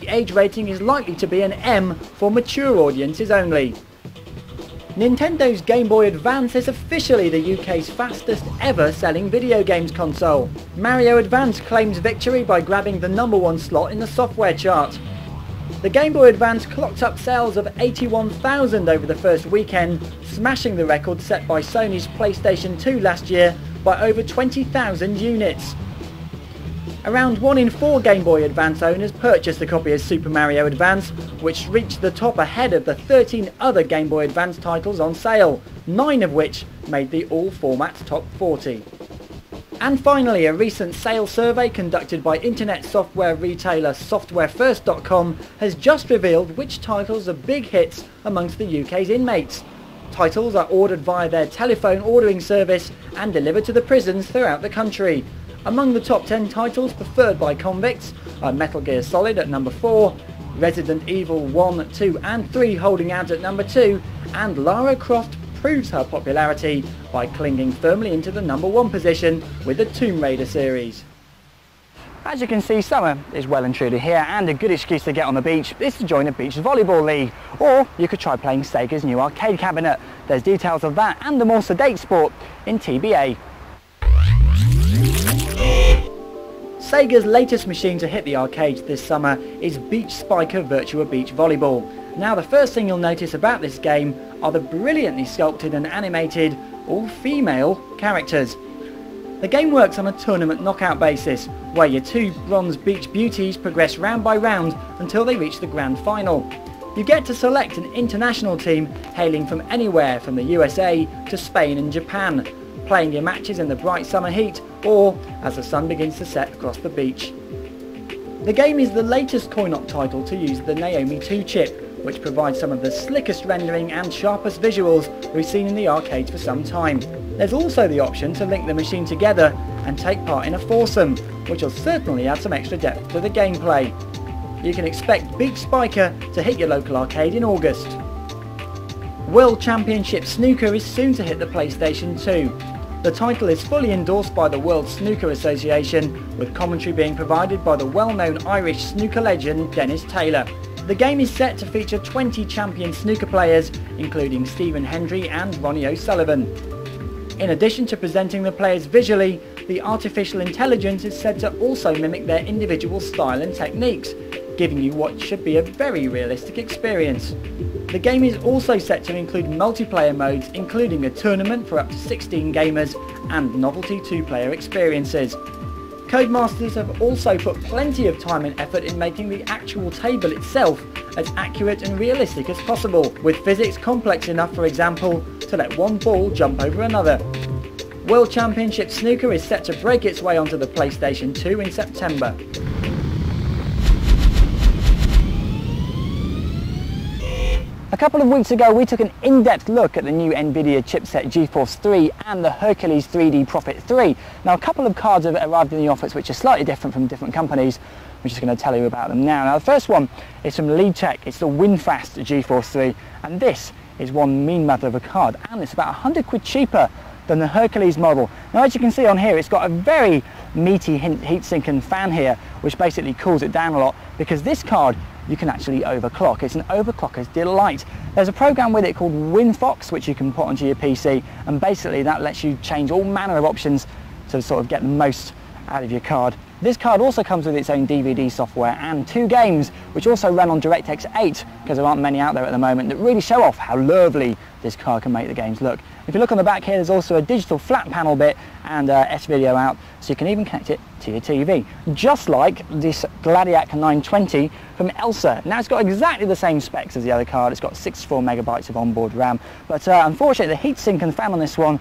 the age rating is likely to be an M for mature audiences only. Nintendo's Game Boy Advance is officially the UK's fastest ever selling video games console. Mario Advance claims victory by grabbing the #1 slot in the software chart. The Game Boy Advance clocked up sales of 81,000 over the first weekend, smashing the record set by Sony's PlayStation 2 last year by over 20,000 units. Around 1 in 4 Game Boy Advance owners purchased a copy of Super Mario Advance, which reached the top ahead of the 13 other Game Boy Advance titles on sale, 9 of which made the all-formats top 40. And finally, a recent sales survey conducted by internet software retailer SoftwareFirst.com has just revealed which titles are big hits amongst the UK's inmates. Titles are ordered via their telephone ordering service and delivered to the prisons throughout the country. Among the top 10 titles preferred by convicts are Metal Gear Solid at number 4, Resident Evil 1, 2 and 3 holding out at number 2, and Lara Croft proves her popularity by clinging firmly into the #1 position with the Tomb Raider series. As you can see, summer is well and truly here, and a good excuse to get on the beach is to join a beach volleyball league. Or you could try playing Sega's new arcade cabinet. There's details of that and the more sedate sport in TBA. Sega's latest machine to hit the arcades this summer is Beach Spiker Virtua Beach Volleyball. Now the first thing you'll notice about this game are the brilliantly sculpted and animated, all-female characters. The game works on a tournament knockout basis, where your 2 bronze beach beauties progress round by round until they reach the grand final. You get to select an international team hailing from anywhere from the USA to Spain and Japan, playing your matches in the bright summer heat or as the sun begins to set across the beach. The game is the latest coin-op title to use the Naomi 2 chip, which provides some of the slickest rendering and sharpest visuals we've seen in the arcades for some time. There's also the option to link the machine together and take part in a foursome, which will certainly add some extra depth to the gameplay. You can expect Beach Spiker to hit your local arcade in August. World Championship Snooker is soon to hit the PlayStation 2. The title is fully endorsed by the World Snooker Association, with commentary being provided by the well-known Irish snooker legend Dennis Taylor. The game is set to feature 20 champion snooker players, including Stephen Hendry and Ronnie O'Sullivan. In addition to presenting the players visually, the artificial intelligence is said to also mimic their individual style and techniques, giving you what should be a very realistic experience. The game is also set to include multiplayer modes, including a tournament for up to 16 gamers and novelty 2-player experiences. Codemasters have also put plenty of time and effort in making the actual table itself as accurate and realistic as possible, with physics complex enough, for example, to let one ball jump over another. World Championship Snooker is set to break its way onto the PlayStation 2 in September. A couple of weeks ago we took an in-depth look at the new Nvidia chipset GeForce 3 and the Hercules 3D Prophet 3. Now a couple of cards have arrived in the office which are slightly different from different companies. I'm just going to tell you about them now. Now the first one is from Leadtech. It's the WinFast GeForce 3, and this is one mean mother of a card, and it's about 100 quid cheaper than the Hercules model. Now as you can see on here, it's got a very meaty heatsink and fan here, which basically cools it down a lot, because this card you can actually overclock. It's an overclocker's delight. There's a program with it called WinFox, which you can put onto your PC, and basically that lets you change all manner of options to sort of get the most out of your card. This card also comes with its own DVD software and 2 games, which also run on DirectX 8, because there aren't many out there at the moment that really show off how lovely this card can make the games look. If you look on the back here, there's also a digital flat panel bit and S-Video out, so you can even connect it to your TV. Just like this Gladiac 920 from Elsa. Now it's got exactly the same specs as the other card. It's got 64 megabytes of onboard RAM, but unfortunately the heatsink and fan on this one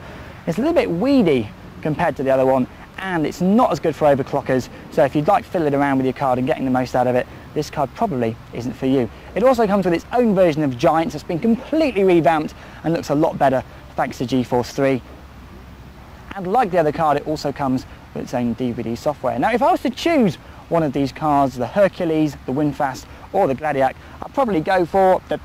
is a little bit weedy compared to the other one, and it's not as good for overclockers, so if you'd like fiddling around with your card and getting the most out of it, this card probably isn't for you. It also comes with its own version of Giants that's been completely revamped and looks a lot better thanks to GeForce 3. And like the other card, it also comes with its own DVD software. Now if I was to choose one of these cards, the Hercules, the WinFast or the Gladiac, I'd probably go for the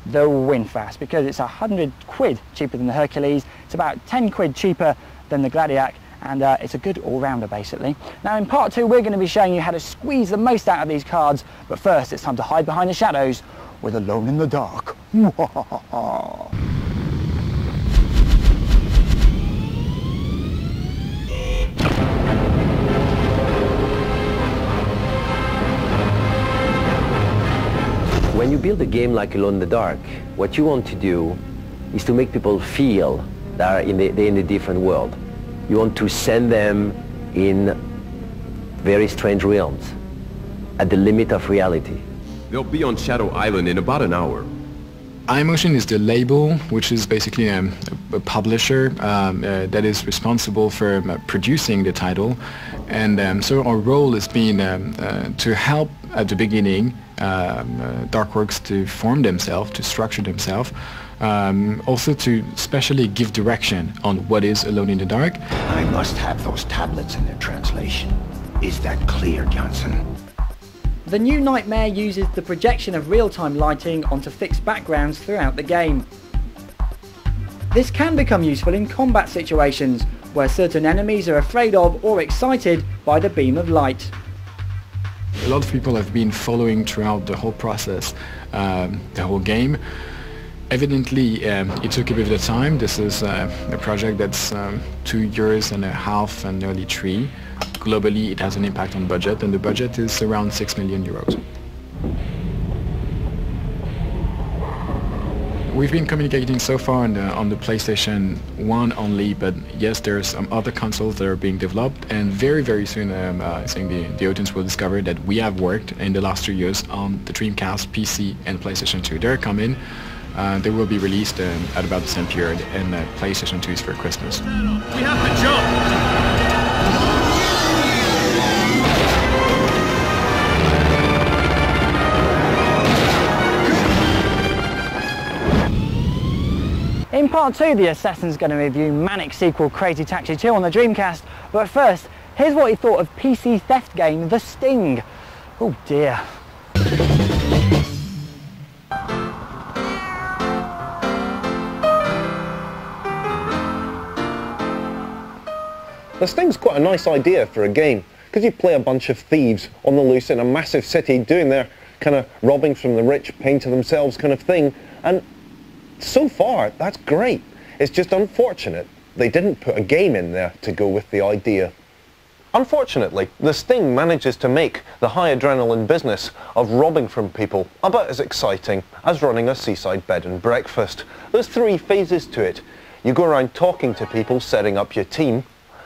WinFast, because it's 100 quid cheaper than the Hercules, it's about 10 quid cheaper than the Gladiac, and it's a good all-rounder basically. Now in part 2 we're going to be showing you how to squeeze the most out of these cards, but first it's time to hide behind the shadows with Alone in the Dark. When you build a game like Alone in the Dark, what you want to do is to make people feel they're in a different world. You want to send them in very strange realms, at the limit of reality. They'll be on Shadow Island in about an hour. iMotion is the label, which is basically a publisher that is responsible for producing the title. And so our role has been to help at the beginning Darkworks to form themselves, to structure themselves, also to specially give direction on what is Alone in the Dark. I must have those tablets in their translation. Is that clear, Johnson? The new Nightmare uses the projection of real-time lighting onto fixed backgrounds throughout the game. This can become useful in combat situations where certain enemies are afraid of or excited by the beam of light. A lot of people have been following throughout the whole process, the whole game. Evidently, it took a bit of time. This is a project that's 2 years and a half and nearly 3. Globally, it has an impact on budget, and the budget is around 6 million euros. We've been communicating so far on the PlayStation 1 only, but yes, there are some other consoles that are being developed, and very, very soon I think the audience will discover that we have worked in the last 2 years on the Dreamcast, PC and PlayStation 2. They're coming. They will be released at about the same period, and PlayStation 2 is for Christmas. We have to jump! In part 2, the assassin's going to review Manic sequel Crazy Taxi 2 on the Dreamcast, but first, here's what he thought of PC theft game The Sting. Oh dear. The Sting's quite a nice idea for a game, because you play a bunch of thieves on the loose in a massive city doing their kind of robbing from the rich, paying to themselves kind of thing, and so far, that's great. It's just unfortunate they didn't put a game in there to go with the idea. Unfortunately, The Sting manages to make the high adrenaline business of robbing from people about as exciting as running a seaside bed and breakfast. There's 3 phases to it. You go around talking to people, setting up your team,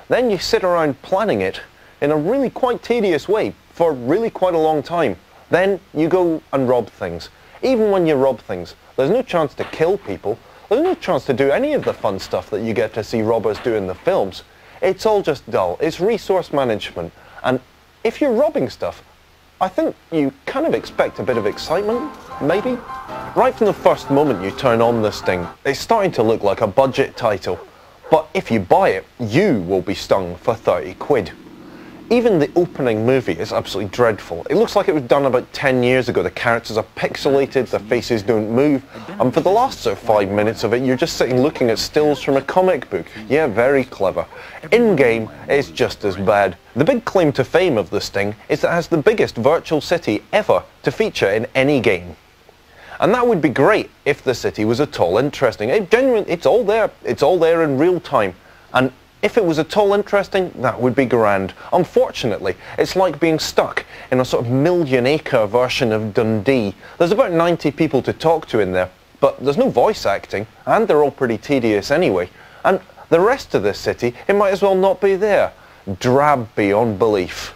then you sit around planning it in a really quite tedious way for really quite a long time. Then you go and rob things. Even when you rob things, there's no chance to kill people. There's no chance to do any of the fun stuff that you get to see robbers do in the films. It's all just dull. It's resource management. And if you're robbing stuff, I think you kind of expect a bit of excitement, maybe? Right from the first moment you turn on this thing, it's starting to look like a budget title. But if you buy it, you will be stung for 30 quid. Even the opening movie is absolutely dreadful. It looks like it was done about 10 years ago. The characters are pixelated, the faces don't move, and for the last sort of 5 minutes of it, you're just sitting looking at stills from a comic book. Yeah, very clever. In-game, it's just as bad. The big claim to fame of The Sting is that it has the biggest virtual city ever to feature in any game. And that would be great if the city was at all interesting. It's all there. It's all there in real time. And if it was at all interesting, that would be grand. Unfortunately, it's like being stuck in a sort of million-acre version of Dundee. There's about 90 people to talk to in there, but there's no voice acting, and they're all pretty tedious anyway. And the rest of this city, it might as well not be there. Drab beyond belief.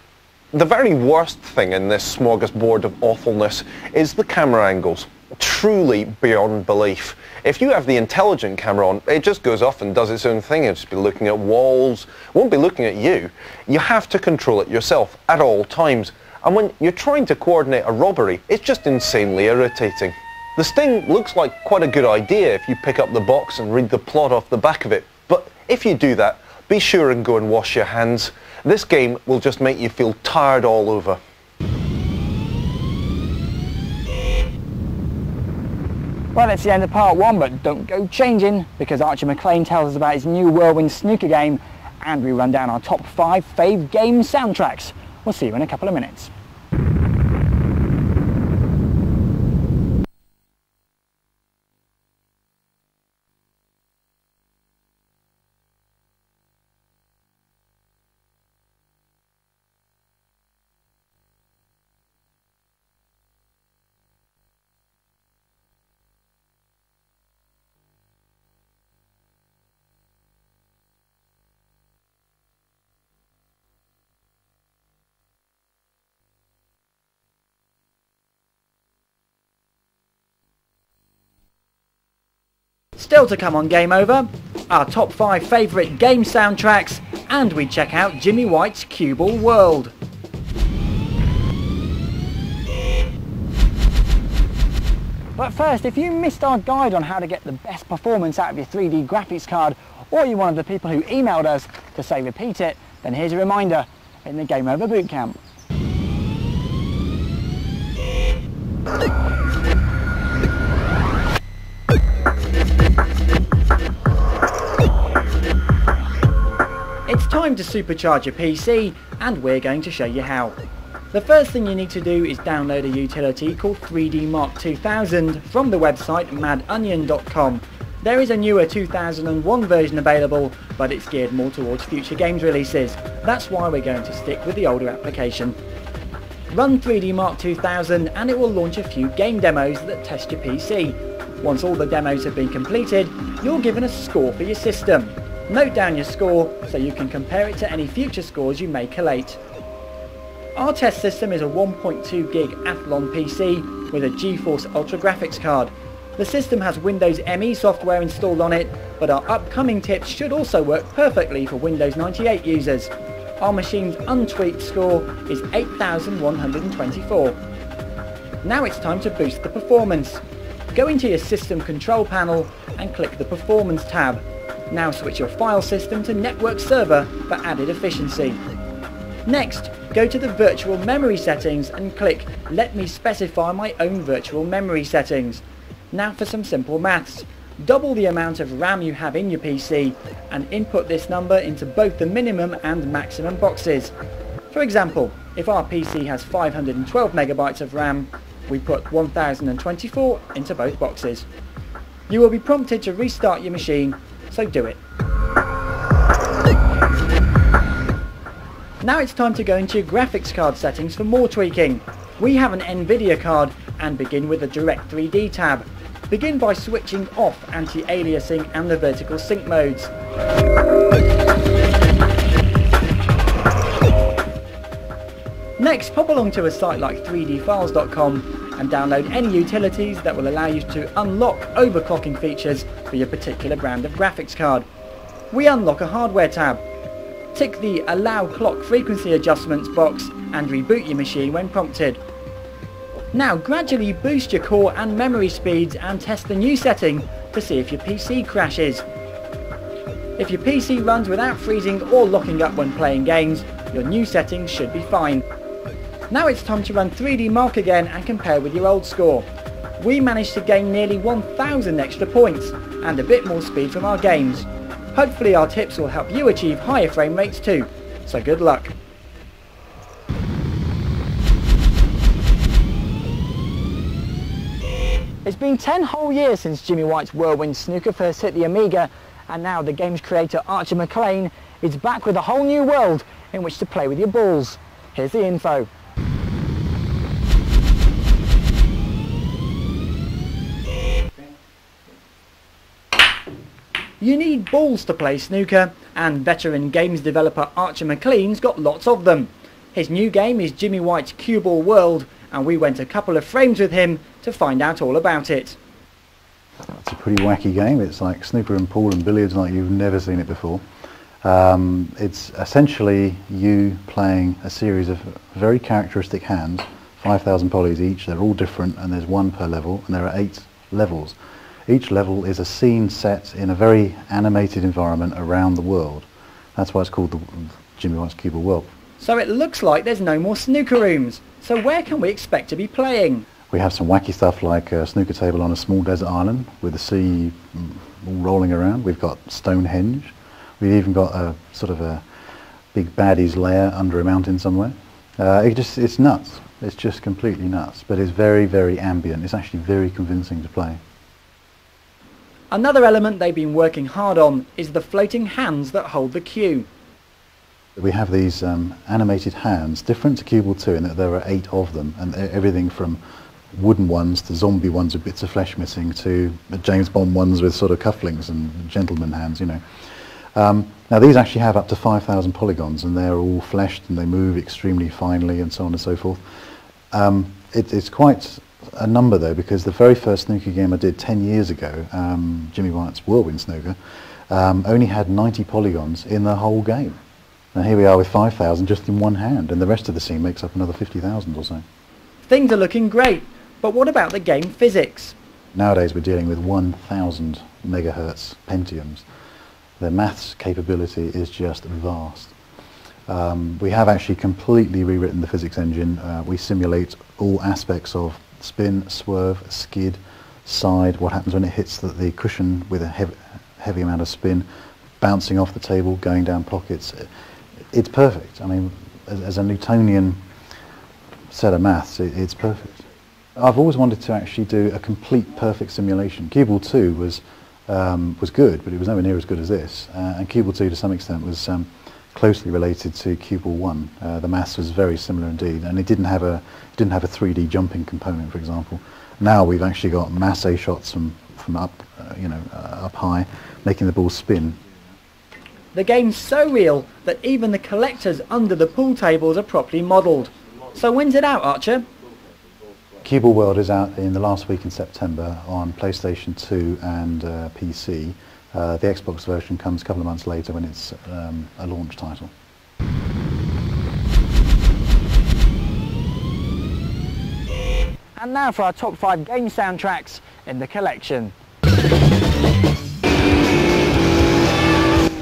The very worst thing in this smorgasbord of awfulness is the camera angles. Truly beyond belief. If you have the intelligent camera on, it just goes off and does its own thing. It'll just be looking at walls, it won't be looking at you. You have to control it yourself at all times. And when you're trying to coordinate a robbery, it's just insanely irritating. The Sting looks like quite a good idea if you pick up the box and read the plot off the back of it. But if you do that, be sure and go and wash your hands. This game will just make you feel tired all over. Well, it's the end of part 1, but don't go changing, because Archie McLean tells us about his new Whirlwind snooker game and we run down our top 5 fave game soundtracks. We'll see you in a couple of minutes. Still to come on Game Over, our top 5 favourite game soundtracks, and we check out Jimmy White's Cue Ball World. But first, if you missed our guide on how to get the best performance out of your 3D graphics card, or you're one of the people who emailed us to say repeat it, then here's a reminder in the Game Over Bootcamp. It's time to supercharge your PC, and we're going to show you how. The first thing you need to do is download a utility called 3D Mark 2000 from the website madonion.com. There is a newer 2001 version available, but it's geared more towards future games releases. That's why we're going to stick with the older application. Run 3D Mark 2000 and it will launch a few game demos that test your PC. Once all the demos have been completed, you're given a score for your system. Note down your score so you can compare it to any future scores you may collate. Our test system is a 1.2 gig Athlon PC with a GeForce Ultra graphics card. The system has Windows ME software installed on it, but our upcoming tips should also work perfectly for Windows 98 users. Our machine's untweaked score is 8124. Now it's time to boost the performance. Go into your system control panel and click the Performance tab. Now switch your file system to Network Server for added efficiency. Next, go to the virtual memory settings and click Let me specify my own virtual memory settings. Now for some simple maths. Double the amount of RAM you have in your PC and input this number into both the minimum and maximum boxes. For example, if our PC has 512 megabytes of RAM, we put 1024 into both boxes. You will be prompted to restart your machine, so do it. Now it's time to go into your graphics card settings for more tweaking. We have an NVIDIA card and begin with the Direct 3D tab. Begin by switching off anti-aliasing and the vertical sync modes. Next, pop along to a site like 3dfiles.com and download any utilities that will allow you to unlock overclocking features for your particular brand of graphics card. We unlock a hardware tab. Tick the Allow Clock Frequency Adjustments box and reboot your machine when prompted. Now gradually boost your core and memory speeds and test the new setting to see if your PC crashes. If your PC runs without freezing or locking up when playing games, your new settings should be fine. Now it's time to run 3D Mark again and compare with your old score. We managed to gain nearly 1,000 extra points and a bit more speed from our games. Hopefully our tips will help you achieve higher frame rates too, so good luck. It's been 10 whole years since Jimmy White's Whirlwind Snooker first hit the Amiga, and now the game's creator Archer McLean is back with a whole new world in which to play with your balls. Here's the info. You need balls to play snooker, and veteran games developer Archer McLean's got lots of them. His new game is Jimmy White's Cue Ball World, and we went a couple of frames with him to find out all about it. It's a pretty wacky game. It's like snooker and pool and billiards like you've never seen it before. It's essentially you playing a series of very characteristic hands, 5,000 polys each. They're all different and there's one per level, and there are 8 levels. Each level is a scene set in a very animated environment around the world. That's why it's called the Jimmy White's Cue Ball World. So it looks like there's no more snooker rooms. So where can we expect to be playing? We have some wacky stuff like a snooker table on a small desert island with the sea all rolling around. We've got Stonehenge. We've even got a sort of a big baddies lair under a mountain somewhere. It's nuts. It's just completely nuts, but it's very, very ambient. It's actually very convincing to play. Another element they've been working hard on is the floating hands that hold the cue. We have these animated hands, different to Cubal 2 in that there are 8 of them, and everything from wooden ones to zombie ones with bits of flesh missing to James Bond ones with sort of cufflinks and gentleman hands, you know. Now these actually have up to 5,000 polygons, and they're all fleshed and they move extremely finely and so on and so forth. It's quite a number though, because the very first snooker game I did 10 years ago, Jimmy White's Whirlwind Snooker, only had 90 polygons in the whole game. And here we are with 5,000 just in one hand, and the rest of the scene makes up another 50,000 or so. Things are looking great, but what about the game physics? Nowadays we're dealing with 1,000 megahertz Pentiums. Their maths capability is just vast. We have actually completely rewritten the physics engine. We simulate all aspects of spin, swerve, skid, side, what happens when it hits the cushion with a heavy amount of spin, bouncing off the table, going down pockets. It's perfect. I mean, as a Newtonian set of maths, it's perfect. I've always wanted to actually do a complete perfect simulation. Cubal 2 was good, but it was nowhere near as good as this. And Cubal 2 to some extent was closely related to Cubal 1. The maths was very similar indeed, and it didn't have a 3D jumping component, for example. Now we've actually got masse shots from up, up high, making the ball spin. The game's so real that even the collectors under the pool tables are properly modelled. So when's it out, Archer? Cubal World is out in the last week in September on PlayStation 2 and PC. The Xbox version comes a couple of months later when it's a launch title. And now for our top 5 game soundtracks in the collection.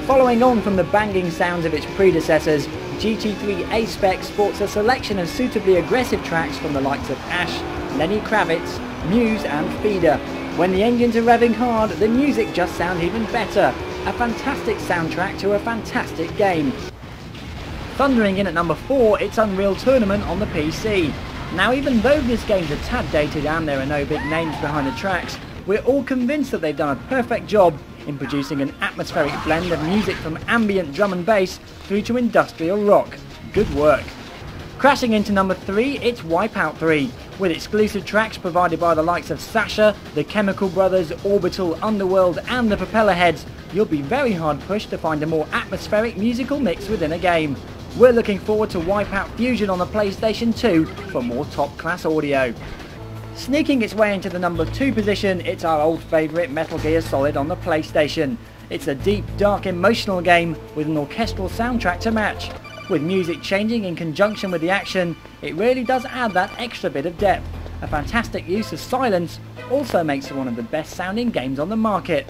Following on from the banging sounds of its predecessors, GT3 A-Spec sports a selection of suitably aggressive tracks from the likes of Ash, Lenny Kravitz, Muse and Feeder. When the engines are revving hard, the music just sounds even better. A fantastic soundtrack to a fantastic game. Thundering in at number 4, it's Unreal Tournament on the PC. Now even though this game's a tad dated and there are no big names behind the tracks, we're all convinced that they've done a perfect job in producing an atmospheric blend of music from ambient drum and bass through to industrial rock. Good work. Crashing into number 3, it's Wipeout 3, with exclusive tracks provided by the likes of Sasha, the Chemical Brothers, Orbital, Underworld and the Propellerheads. You'll be very hard pushed to find a more atmospheric musical mix within a game. We're looking forward to Wipeout Fusion on the PlayStation 2 for more top-class audio. Sneaking its way into the number 2 position, it's our old favourite Metal Gear Solid on the PlayStation. It's a deep, dark, emotional game with an orchestral soundtrack to match. With music changing in conjunction with the action, it really does add that extra bit of depth. A fantastic use of silence also makes it one of the best sounding games on the market.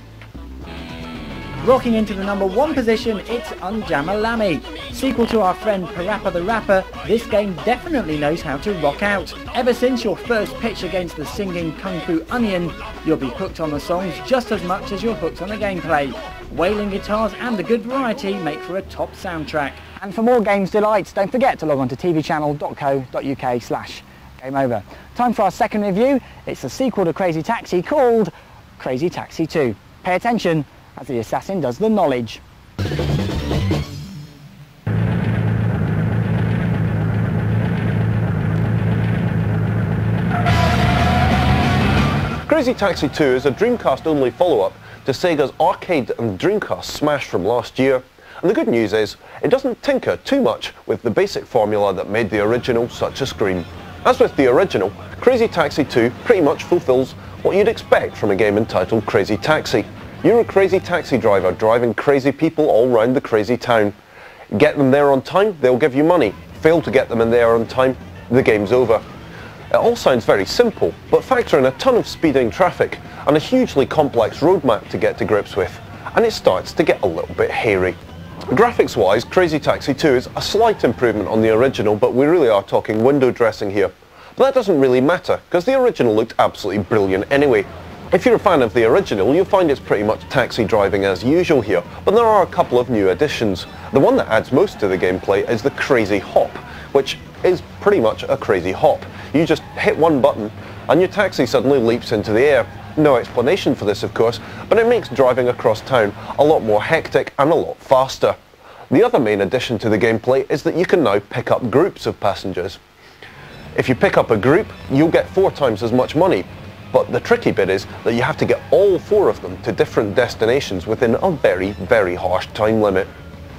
Rocking into the number 1 position, it's Unjamalami. Sequel to our friend Parappa the Rapper, this game definitely knows how to rock out. Ever since your first pitch against the singing Kung Fu Onion, you'll be hooked on the songs just as much as you're hooked on the gameplay. Wailing guitars and the good variety make for a top soundtrack. And for more games delights, don't forget to log on to tvchannel.co.uk/gameover. Time for our second review. It's a sequel to Crazy Taxi called Crazy Taxi 2. Pay attention as the assassin does the knowledge. Crazy Taxi 2 is a Dreamcast-only follow-up to Sega's arcade and Dreamcast smash from last year. And the good news is, it doesn't tinker too much with the basic formula that made the original such a scream. As with the original, Crazy Taxi 2 pretty much fulfills what you'd expect from a game entitled Crazy Taxi. You're a crazy taxi driver driving crazy people all round the crazy town. Get them there on time, they'll give you money. Fail to get them in there on time, the game's over. It all sounds very simple, but factor in a ton of speeding traffic and a hugely complex roadmap to get to grips with, and it starts to get a little bit hairy. Graphics-wise, Crazy Taxi 2 is a slight improvement on the original, but we really are talking window dressing here. But that doesn't really matter, because the original looked absolutely brilliant anyway. If you're a fan of the original, you'll find it's pretty much taxi driving as usual here, but there are a couple of new additions. The one that adds most to the gameplay is the Crazy Hop, which is pretty much a crazy hop. You just hit one button and your taxi suddenly leaps into the air. No explanation for this, of course, but it makes driving across town a lot more hectic and a lot faster. The other main addition to the gameplay is that you can now pick up groups of passengers. If you pick up a group, you'll get 4 times as much money, but the tricky bit is that you have to get all 4 of them to different destinations within a very, very harsh time limit.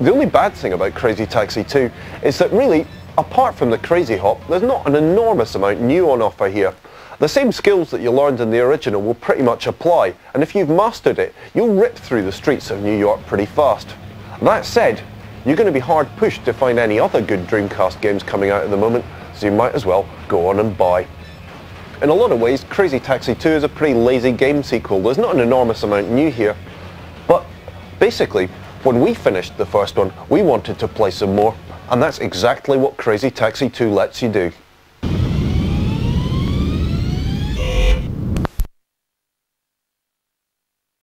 The only bad thing about Crazy Taxi 2 is that really, apart from the Crazy Hop, there's not an enormous amount new on offer here. The same skills that you learned in the original will pretty much apply, and if you've mastered it, you'll rip through the streets of New York pretty fast. That said, you're going to be hard pushed to find any other good Dreamcast games coming out at the moment, so you might as well go on and buy. In a lot of ways, Crazy Taxi 2 is a pretty lazy game sequel. There's not an enormous amount new here, but basically, when we finished the first one, we wanted to play some more, and that's exactly what Crazy Taxi 2 lets you do.